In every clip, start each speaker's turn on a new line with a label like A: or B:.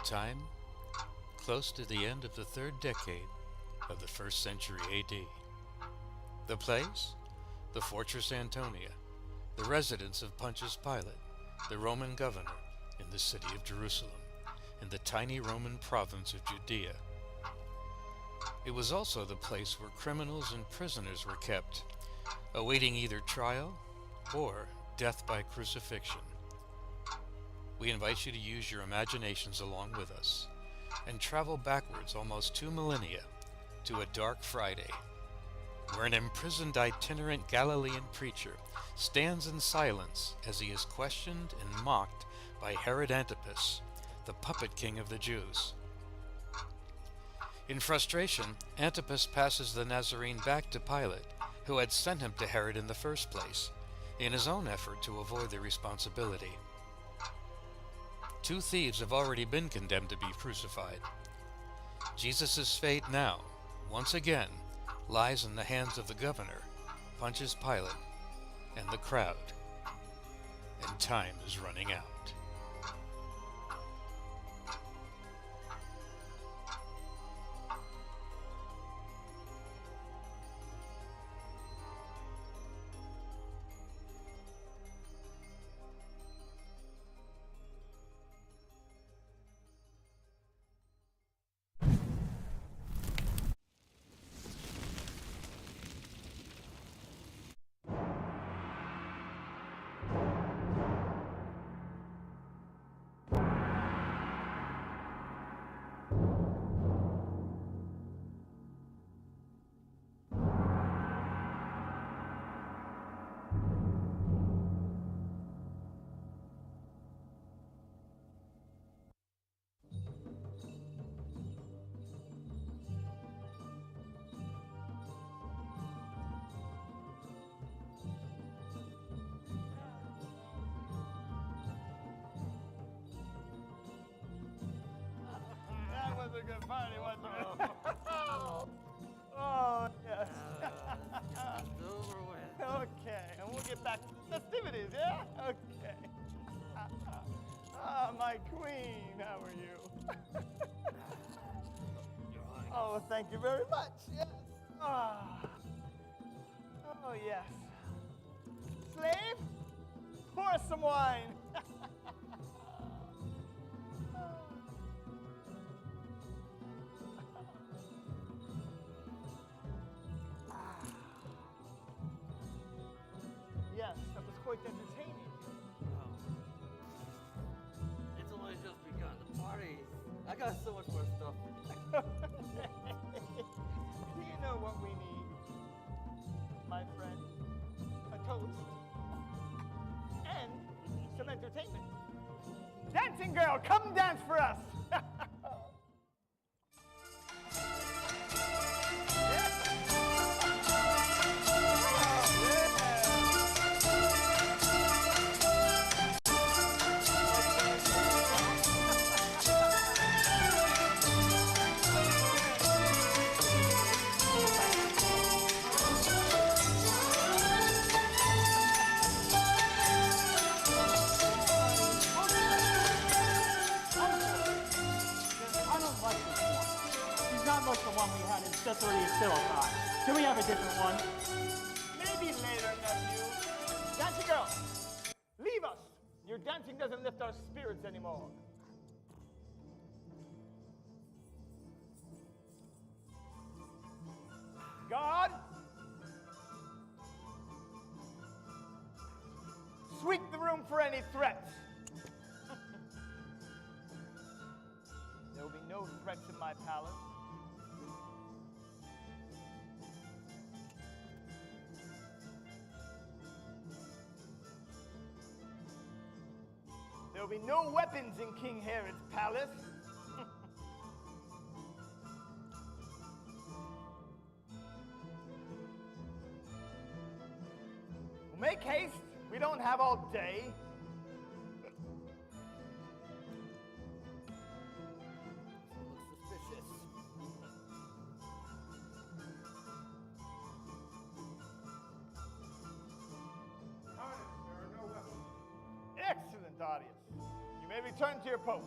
A: time close to the end of the third decade of the 1st century AD. The place? The Fortress Antonia, the residence of Pontius Pilate, the Roman governor in the city of Jerusalem, in the tiny Roman province of Judea. It was also the place where criminals and prisoners were kept, awaiting either trial or death by crucifixion. We invite you to use your imaginations along with us and travel backwards almost 2 millennia to a dark Friday, where an imprisoned itinerant Galilean preacher stands in silence as he is questioned and mocked by Herod Antipas, the puppet king of the Jews. In frustration, Antipas passes the Nazarene back to Pilate, who had sent him to Herod in the first place, in his own effort to avoid the responsibility. 2 thieves have already been condemned to be crucified. Jesus' fate now, once again, lies in the hands of the governor, Pontius Pilate, and the crowd. And time is running out.
B: That was a good party, wasn't it? Oh, yes.
C: It's over with.
B: Okay, and we'll get back to the festivities, yeah? Okay. Ah, my queen, how are you? Oh, thank you very much. Yes. Ah. Oh, yes. Slave, pour us some wine. Yes, that was quite entertaining.
C: It's only just begun. The party. I got so much more stuff for you.
B: Do you know what we need, my friend? A toast and some entertainment. Dancing girl, come dance for us.
D: Can we have a different one?
B: Maybe later, nephew. Dancing girl, leave us. Your dancing doesn't lift our spirits anymore. God, sweep the room for any threats. There will be no threats in my palace. There will be no weapons in King Herod's palace. Well, make haste. We don't have all day.
C: Looks suspicious.
B: Excellent, Audience. You may return to your post.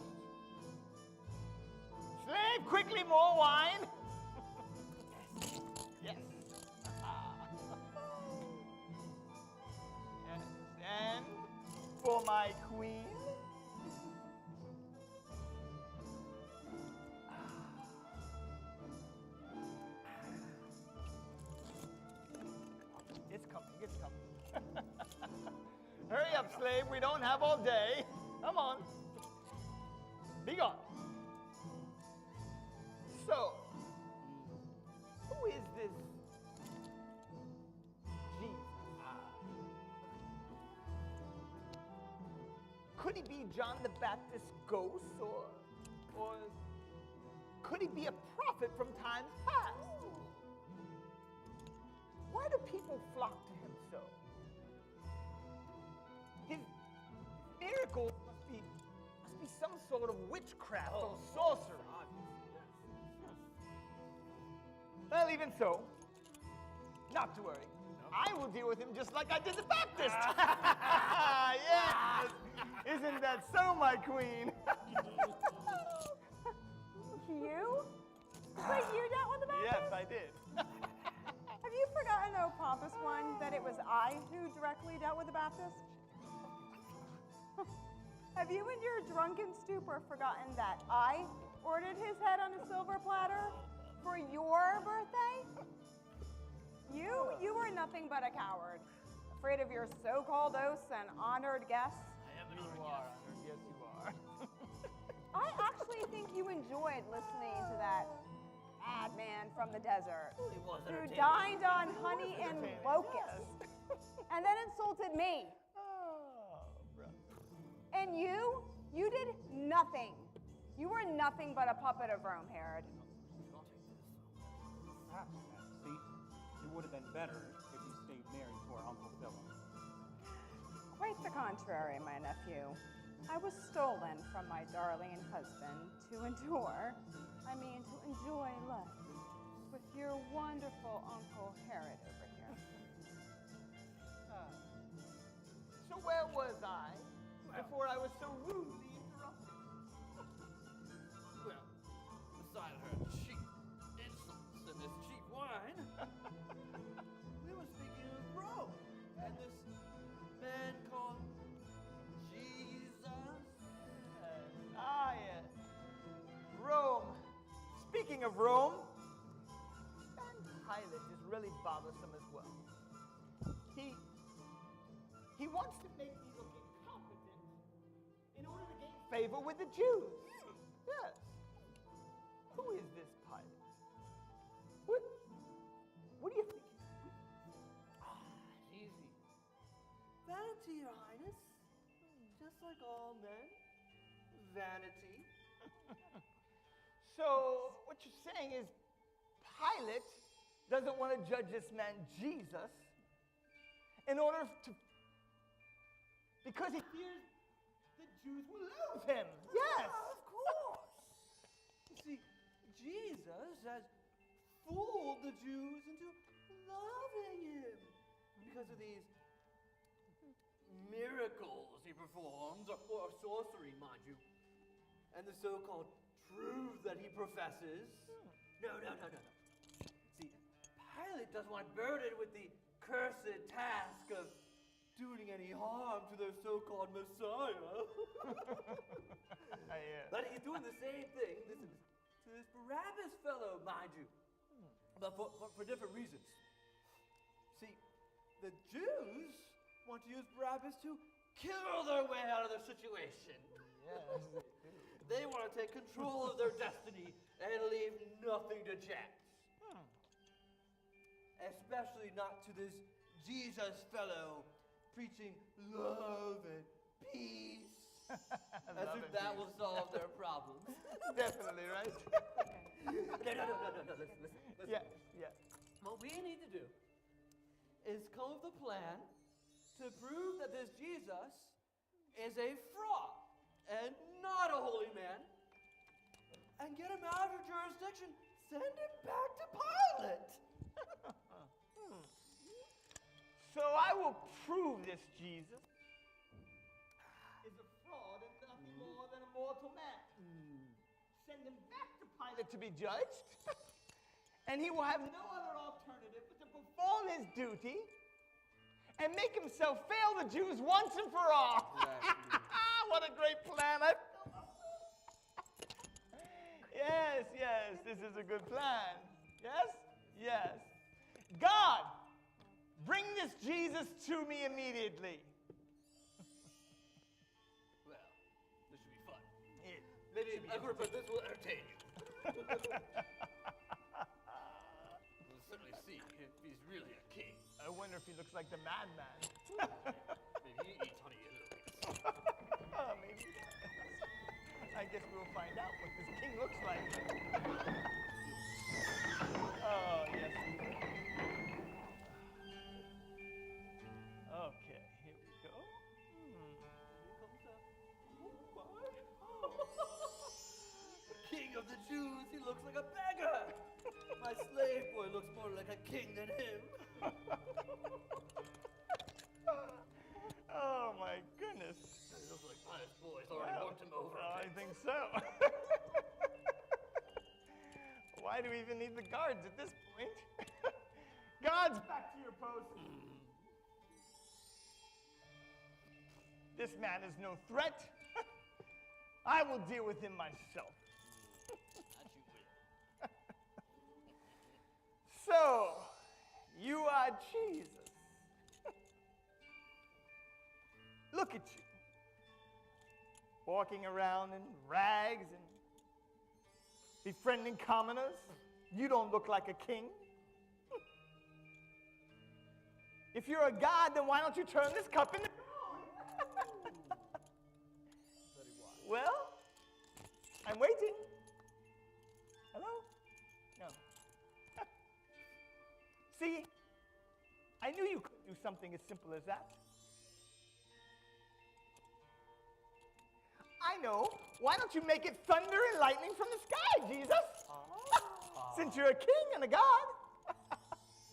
B: quickly more wine? Yes. Yes. And for my queen? It's coming, it's coming. Hurry up, slave, we don't have all day. Come on. Be gone. So, who is this Jesus? Could he be John the Baptist's ghost, or could he be a prophet from times past? Why do people flock to him so? His miracles must be some sort of witchcraft or sorcery. Well, even so, not to worry. I will deal with him just like I did the Baptist. Yes! Isn't that so, my queen?
E: You? Wait, you dealt with the Baptist?
B: Yes, I did.
E: Have you forgotten, oh pompous one, that it was I who directly dealt with the Baptist? Have you in your drunken stupor forgotten that I ordered his head on a silver platter for your birthday? You were nothing but a coward, afraid of your so-called oaths and honored guests.
B: You are, honored. Yes, you are.
E: I actually think you enjoyed listening to that madman from the desert who dined on honey and locusts and then insulted me.
B: Oh, brother.
E: And you did nothing. You were nothing but a puppet of Rome, Herod.
D: See, it would have been better if you stayed married to our Uncle Philip.
E: Quite the contrary, my nephew. I was stolen from my darling husband to enjoy life with your wonderful Uncle Herod over here.
B: So where was I before I was so rudely interrupted?
C: Well, beside her cheap insults and this cheap wine, we were speaking of Rome and this man called Jesus.
B: Yes. Rome. Speaking of Rome, that Pilate is really bothersome as well. He wants to make me look incompetent in order to gain favor with the Jews. Yes. Who is this Pilate? What do you think?
C: Easy. Vanity, Your Highness. Just like all men. Vanity.
B: So, what you're saying is Pilate doesn't want to judge this man Jesus because he fears the Jews will lose him. Yes.
C: Of course. You see, Jesus has fooled the Jews into loving him because of these miracles he performs, or sorcery, mind you, and the so-called truth that he professes. No. See, Pilate doesn't want burdened with the cursed task of doing any harm to their so-called Messiah. But he's doing the same thing to this Barabbas fellow, mind you, but for different reasons. See, the Jews want to use Barabbas to kill their way out of their situation.
B: Yes, they do.
C: They want to take control of their destiny and leave nothing to chance. Especially not to this Jesus fellow preaching love and peace. As if that will solve their problems.
B: Definitely, right?
C: No, listen.
B: Yeah.
C: What we need to do is come up with a plan to prove that this Jesus is a fraud and not a holy man, and get him out of your jurisdiction. Send him back to Pilate.
B: So I will prove this Jesus is a fraud and nothing more than a mortal man. Send him back to Pilate to be judged, and he will have no other alternative but to perform his duty and make himself fail the Jews once and for all. What a great plan. Yes, this is a good plan. Yes. God, bring this Jesus to me immediately.
C: Well, this should be fun. Maybe Agrippa, this will entertain you. We'll certainly see if he's really a king.
B: I wonder if he looks like the madman.
C: Maybe he eats honey lilies.
B: Oh, maybe. I guess we'll find out what this king looks like. Oh, yes. Okay, here we go.
C: The king of the Jews, he looks like a beggar. My slave boy looks more like a king than him.
B: Oh, my goodness.
C: It looks like Pilate's boys already worked him over.
B: I think so. Why do we even need the guards at this point? Guards, back to your post. This man is no threat. I will deal with him myself.
C: That you will.
B: So, you are Jesus. Look at you. Walking around in rags and befriending commoners. You don't look like a king. If you're a god, then why don't you turn this cup into gold?
C: Very wise.
B: Well, I'm waiting. Hello? No. See, I knew you could do something as simple as that. I know. Why don't you make it thunder and lightning from the sky, Jesus? Since you're a king and a god.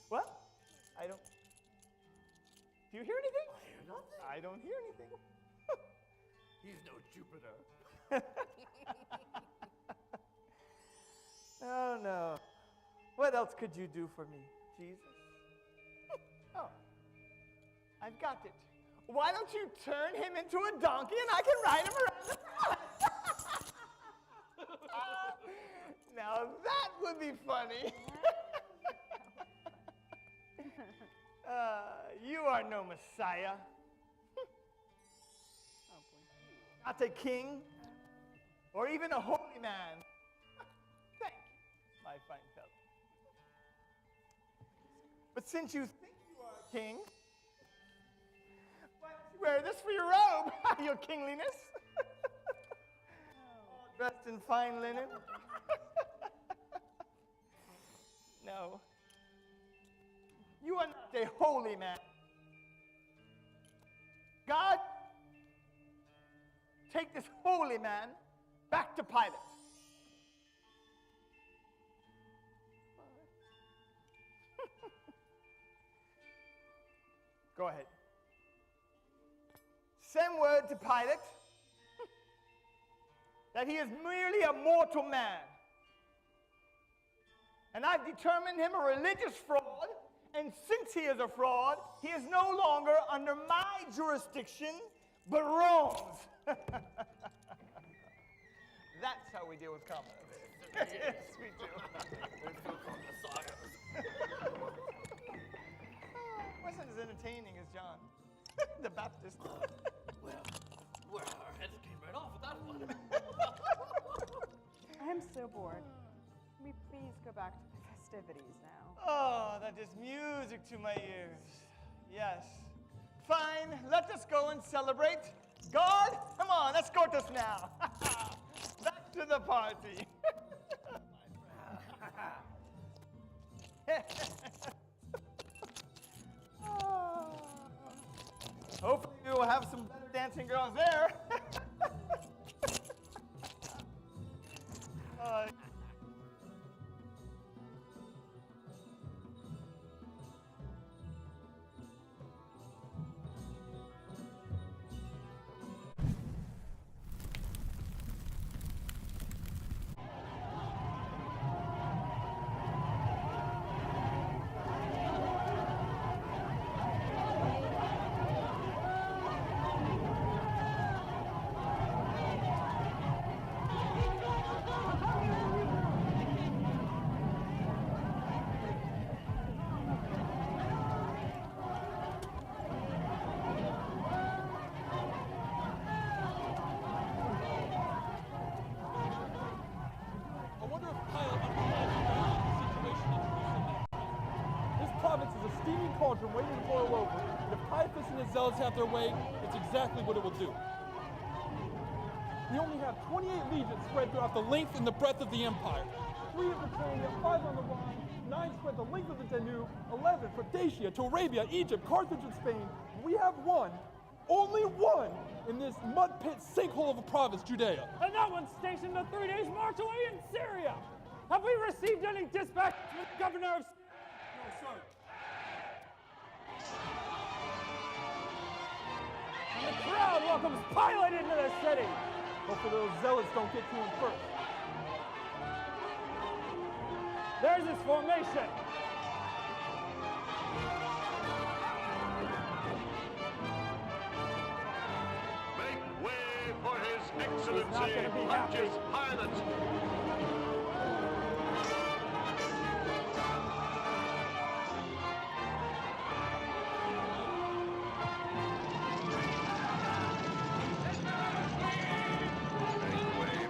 B: What? I don't. Do you hear anything?
C: I hear nothing.
B: I don't hear anything.
C: He's no Jupiter.
B: Oh, no. What else could you do for me, Jesus? Oh, I've got it. Why don't you turn him into a donkey and I can ride him around the palace? Now that would be funny. You are no Messiah.
E: Oh, boy.
B: Not a king or even a holy man. Thank you, my fine fellow. But since you think you are a king, why don't you wear this for your robe, your kingliness? All dressed in fine linen. No. You are not a holy man. God, take this holy man back to Pilate. Go ahead. Send word to Pilate that he is merely a mortal man. And I've determined him a religious fraud, and since he is a fraud, he is no longer under my jurisdiction, but Rome's. That's how we deal with commoners. Yes, we do.
C: We're still called messiahs.
B: Wasn't as entertaining as John the Baptist.
C: Well, our heads came right off with that one.
E: I'm so bored. Can we please go back to the festivities now?
B: Oh, that is music to my ears. Yes. Fine, let us go and celebrate. God, come on, escort us now. Back to the party. Oh. Hopefully we will have some better dancing girls there.
F: steaming cauldron waiting to boil over, and if Caiaphas and his zealots have their way, it's exactly what it will do. We only have 28 legions spread throughout the length and the breadth of the empire. 3 in Britannia, 5 on the Rhine, 9 spread the length of the Danube, 11 for Dacia to Arabia, Egypt, Carthage, and Spain. We have one, only one, in this mud pit sinkhole of a province, Judea.
B: And that one's stationed a 3 days march away in Syria. Have we received any dispatch from the governor of...
F: No, sir.
B: And the crowd welcomes Pilate into the city.
F: Hopefully those zealots don't get to him first.
B: There's his formation.
G: Make way for His Excellency
B: not gonna be happy.
G: Pontius Pilate.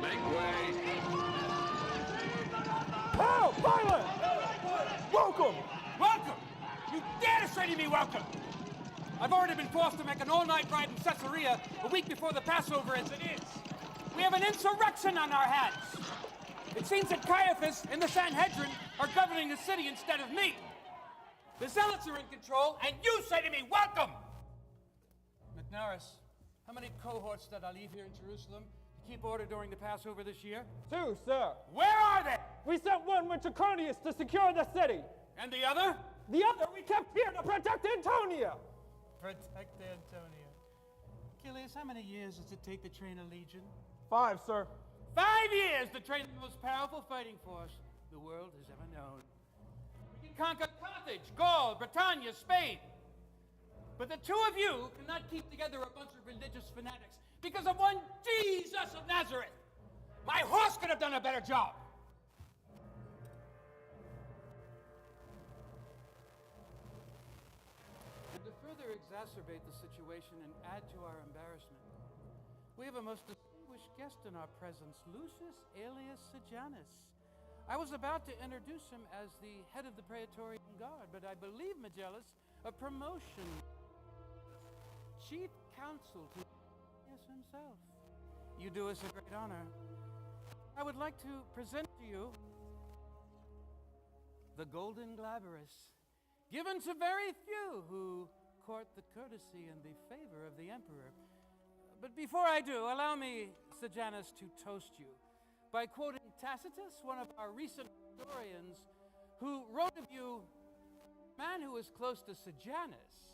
G: Make way.
B: How, Pilate!
F: Welcome!
H: Welcome! You dare to say to me welcome! I've already been forced to make an all-night ride in Caesarea a week before the Passover as it is. We have an insurrection on our hands. It seems that Caiaphas and the Sanhedrin are governing the city instead of me. The zealots are in control, and you say to me, welcome! McNaris, how many cohorts did I leave here in Jerusalem to keep order during the Passover this year?
B: 2, sir.
H: Where are they?
B: We sent one with Trachonius to secure the city.
H: And the other?
B: The other we kept here to protect Antonia.
H: Protect Antonia. Achilles, how many years does it take to train a legion?
F: 5, sir.
H: 5 years to train the most powerful fighting force the world has ever known. We can conquer Carthage, Gaul, Britannia, Spain. But the two of you cannot keep together a bunch of religious fanatics because of one Jesus of Nazareth. My horse could have done a better job. And to further exacerbate the situation and add to our embarrassment, we have a most distinguished guest in our presence, Lucius alias Sejanus. I was about to introduce him as the head of the Praetorian Guard, but I believe, Megellus, a promotion. Chief counsel to himself. You do us a great honor. I would like to present to you the Golden Glabrus, given to very few who court the courtesy and the favor of the emperor. But before I do, allow me, Sejanus, to toast you by quoting Tacitus, one of our recent historians, who wrote of you, man who is close to Sejanus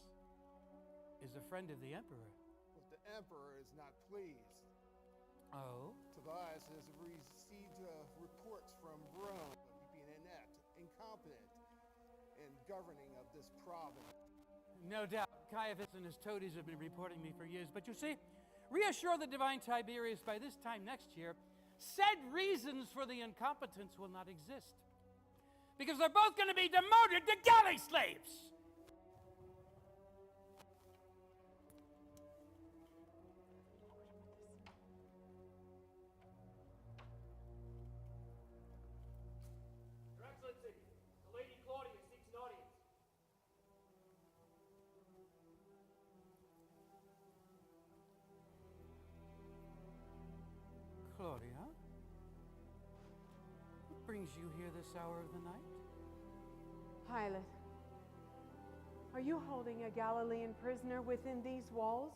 H: is a friend of the emperor.
I: But the emperor is not pleased.
H: Oh?
I: Tobias has received reports from Rome of you being inept, incompetent in governing of this province.
H: No doubt. Caiaphas and his toadies have been reporting me for years. But you see, reassure the divine Tiberius by this time next year, said reasons for the incompetence will not exist. Because they're both going to be demoted to galley slaves.
C: Your Excellency, the Lady Claudia seeks an audience.
H: Claudia? What brings you here this hour of the night?
E: Pilate, are you holding a Galilean prisoner within these walls?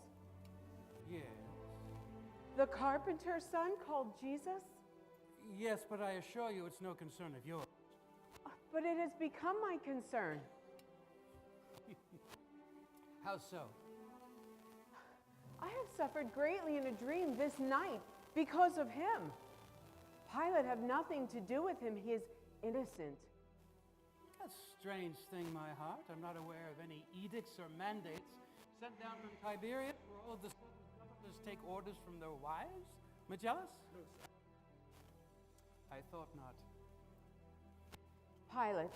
H: Yes.
E: The carpenter's son called Jesus?
H: Yes, but I assure you it's no concern of yours.
E: But it has become my concern.
H: How so?
E: I have suffered greatly in a dream this night because of him. Pilate had nothing to do with him. He is innocent.
H: That's a strange thing, my heart. I'm not aware of any edicts or mandates sent down from Tiberius where all of the governors take orders from their wives. Megellus? No, sir. I thought not.
E: Pilate,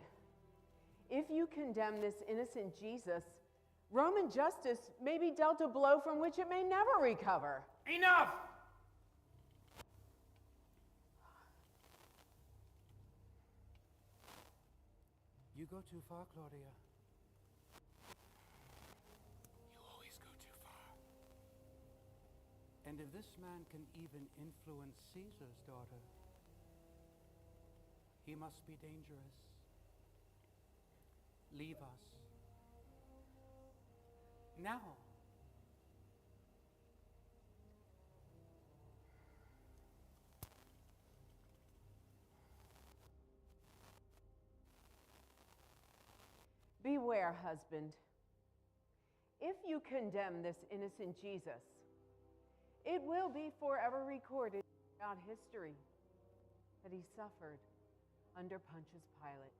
E: if you condemn this innocent Jesus, Roman justice may be dealt a blow from which it may never recover.
H: Enough! You go too far, Claudia. And if this man can even influence Caesar's daughter, he must be dangerous. Leave us. Now.
J: Beware, husband. If you condemn this innocent Jesus, it will be forever recorded throughout history that he suffered under Pontius Pilate.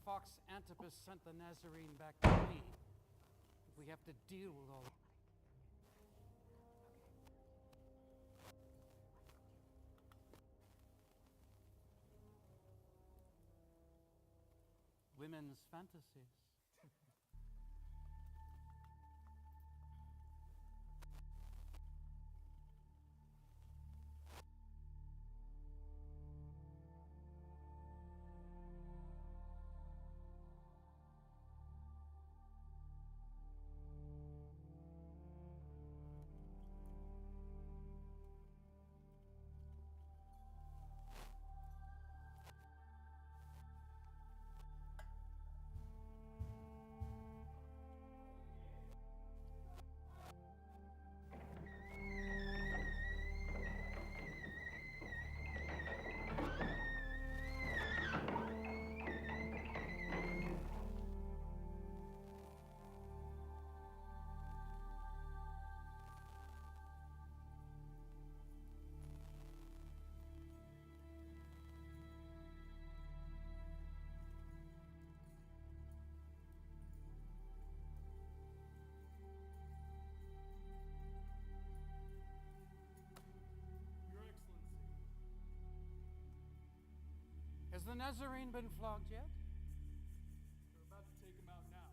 H: Fox Antipas sent the Nazarene back to me. We have to deal with all that. Women's fantasies. Has the Nazarene been flogged yet?
F: They're about to take him out now.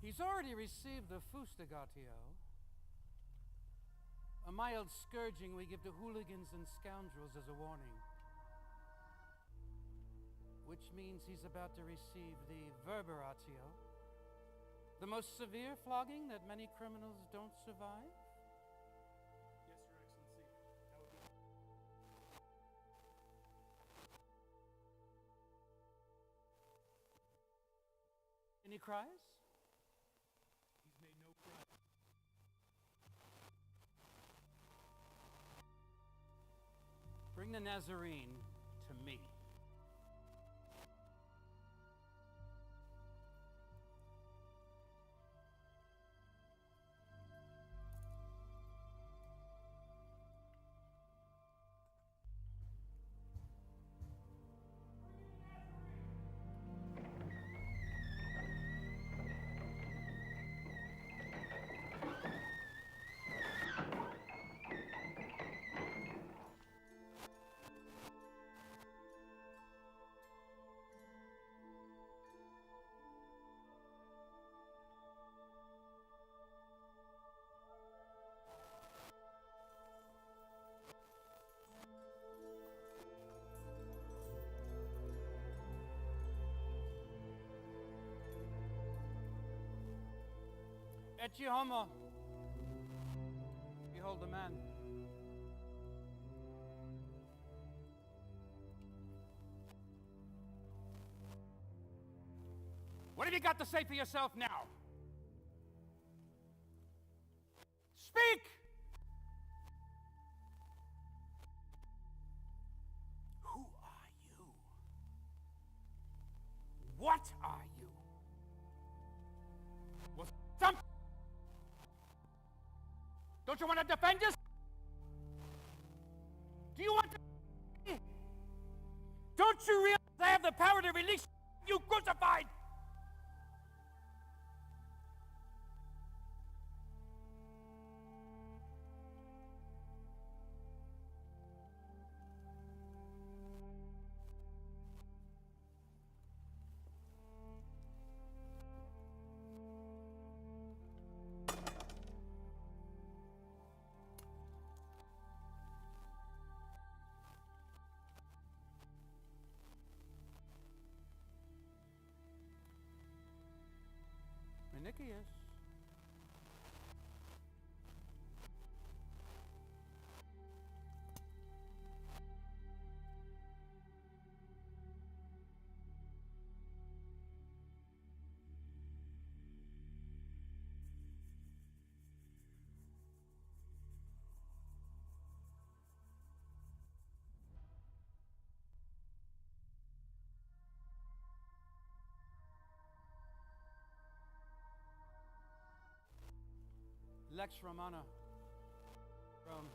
H: He's already received the fustigatio, a mild scourging we give to hooligans and scoundrels as a warning, which means he's about to receive the verberatio, the most severe flogging that many criminals don't survive.
F: Yes, Your Excellency. That would be.
H: Any cries?
F: He's made no cry.
H: Bring the Nazarene to me. Ecce homo. Behold the man. What have you got to say for yourself now? Speak! Who are you? What are you? Was some... Don't you want to defend yourself? Do you want to... Don't you realize I have the power to release you crucified? Zacchaeus. Lex Romana, Rome.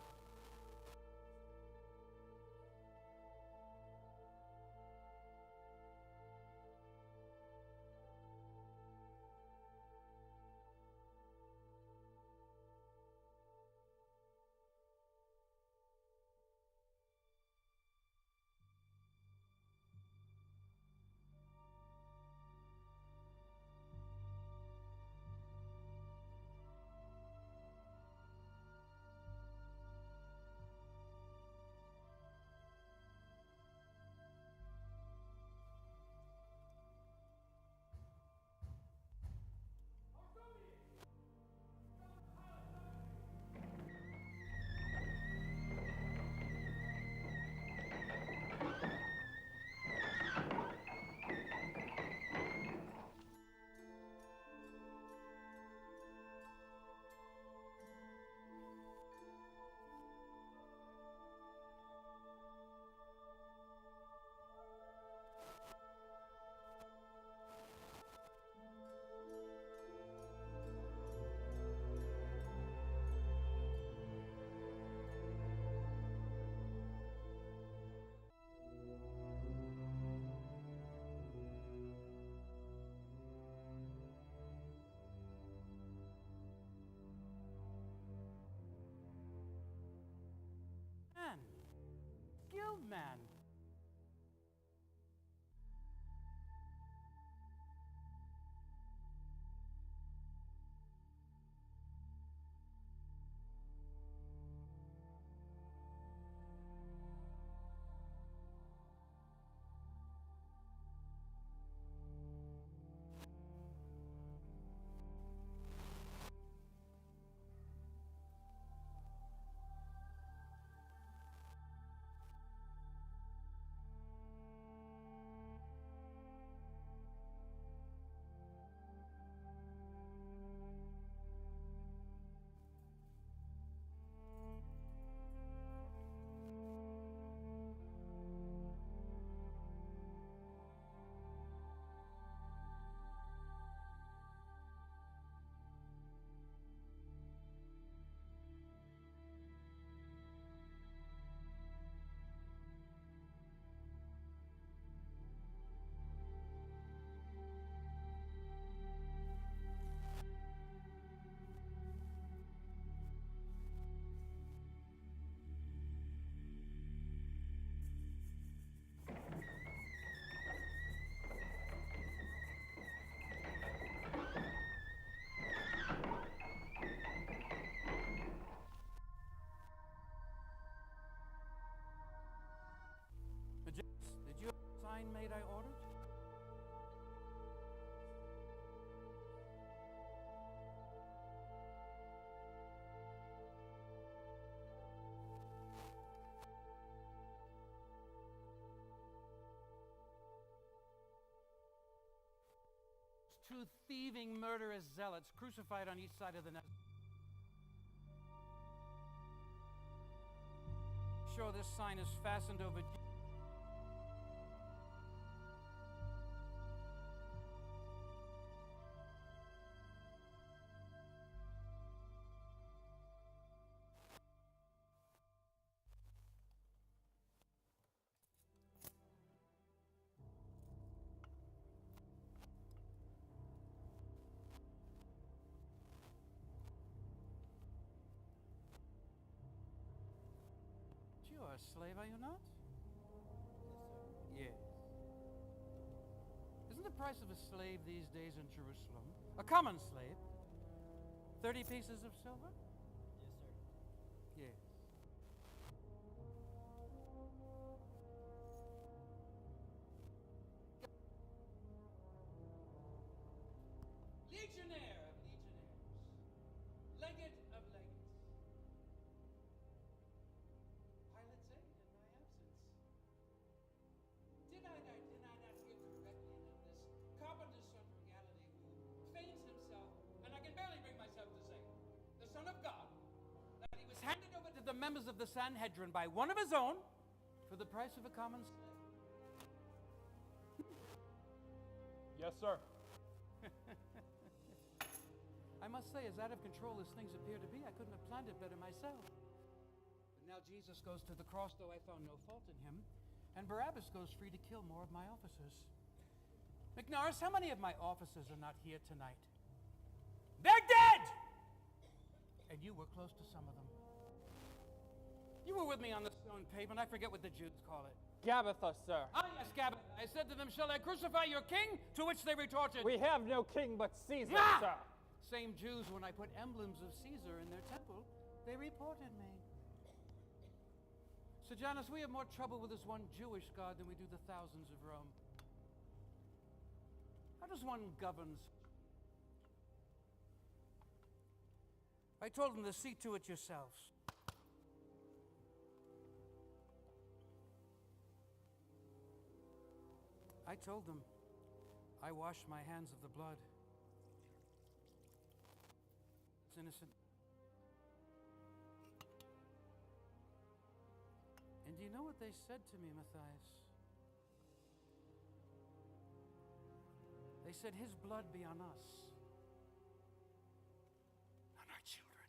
H: Man, skilled man. Did you have a sign made I ordered? Two thieving, murderous zealots crucified on each side of the net. Sure, this sign is fastened over. You're a slave, are you not? Yes, sir. Yes. Isn't the price of a slave these days in Jerusalem, a common slave, 30 pieces of silver?
C: Yes, sir.
H: Yes. Legionnaire, members of the Sanhedrin by one of his own for the price of a common slave.
F: Yes, sir.
H: I must say, as out of control as things appear to be, I couldn't have planned it better myself. But now Jesus goes to the cross, though I found no fault in him, and Barabbas goes free to kill more of my officers. McNorris, how many of my officers are not here tonight? They're dead! And you were close to some of them. You were with me on the stone pavement. I forget what the Jews call it.
B: Gabbatha, sir.
H: Ah, yes, Gabbatha. I said to them, shall I crucify your king? To which they retorted,
B: We have no king but Caesar,
H: Ah!
B: sir.
H: Same Jews, when I put emblems of Caesar in their temple, they reported me. Sir Janus, we have more trouble with this one Jewish God than we do the thousands of Rome. How does one govern? I told them to see to it yourselves. I told them I wash my hands of the blood. It's innocent. And do you know what they said to me, Matthias? They said, his blood be on us, on our children.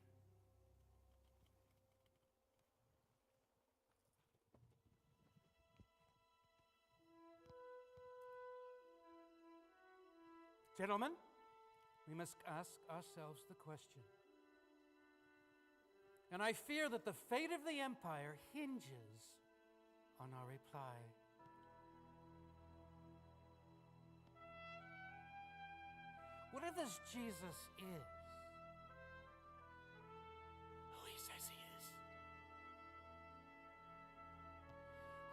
H: Gentlemen, we must ask ourselves the question. And I fear that the fate of the empire hinges on our reply. What if this Jesus is who he says he is?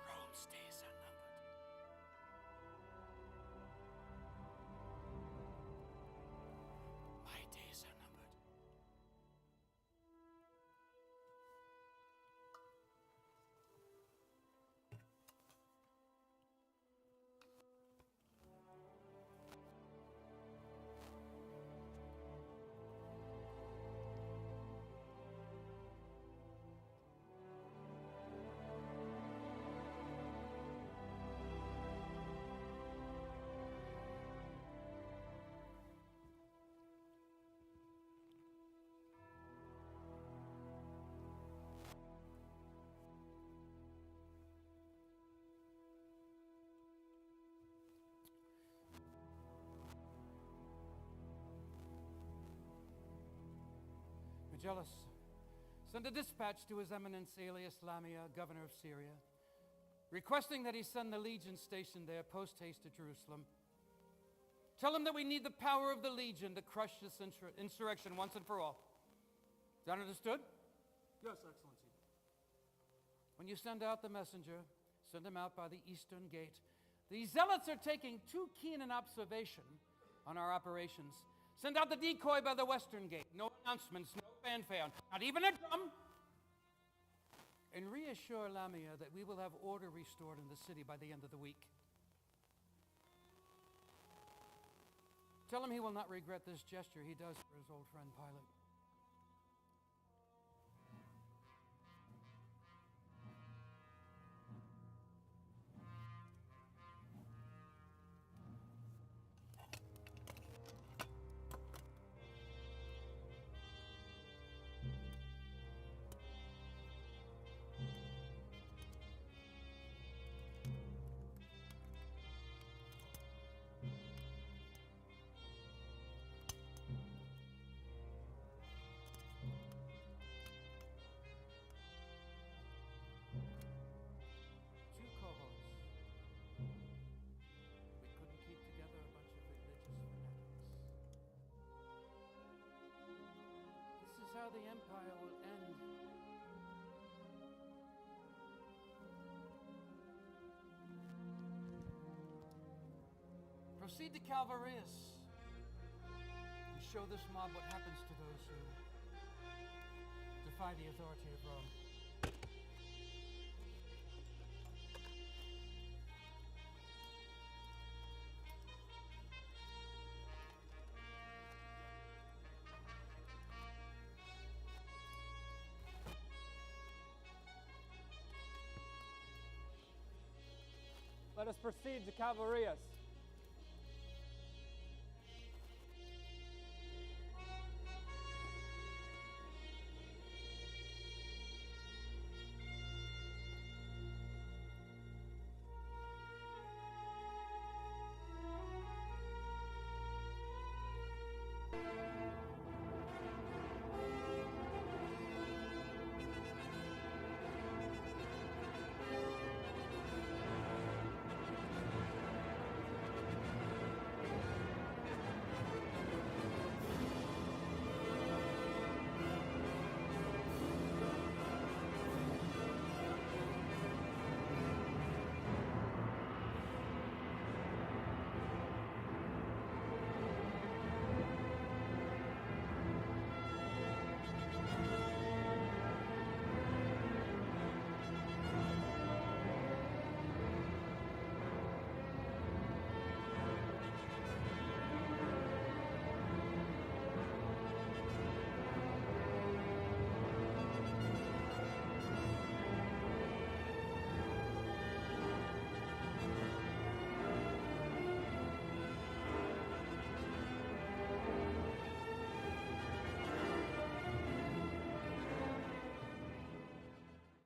H: Rome's days are numbered. My days are numbered. Megellus, send a dispatch to His Eminence Aelius Lamia, governor of Syria, requesting that he send the legion stationed there post haste to Jerusalem. Tell him that we need the power of the legion to crush this insurrection once and for all. Is that understood?
F: Yes, Excellency.
H: When you send out the messenger, send him out by the eastern gate. The zealots are taking too keen an observation on our operations. Send out the decoy by the western gate. No announcements, no fanfare, not even a drum. And reassure Lamia that we will have order restored in the city by the end of the week. Tell him he will not regret this gesture he does for his old friend Pilate. Two cohorts. We couldn't keep together a bunch of religious fanatics. This is how the empire will end. Proceed to Calvarius and show this mob what happens to those who defy the authority of Rome.
B: Let us proceed to Calvarius.